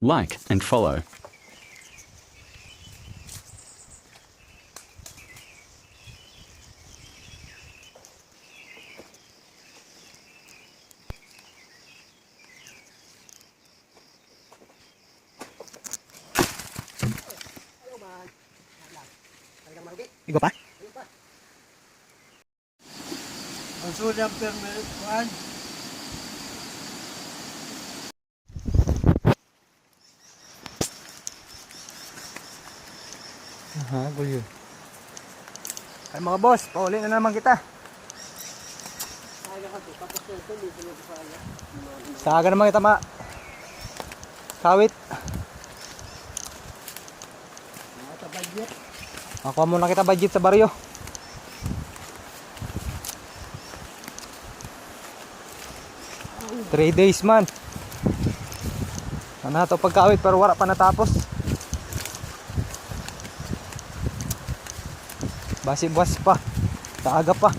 like and follow. Igo pa? Ang sudang permit, kuhan. Aha, gulyo. Ay mga boss, pauli na naman kita. Saga naman kita kawit. Ako muna kita budget sa baryo. Three days man. Ano to pagkawit pero wala pa natapos. Basi-bas pa. Taaga pa.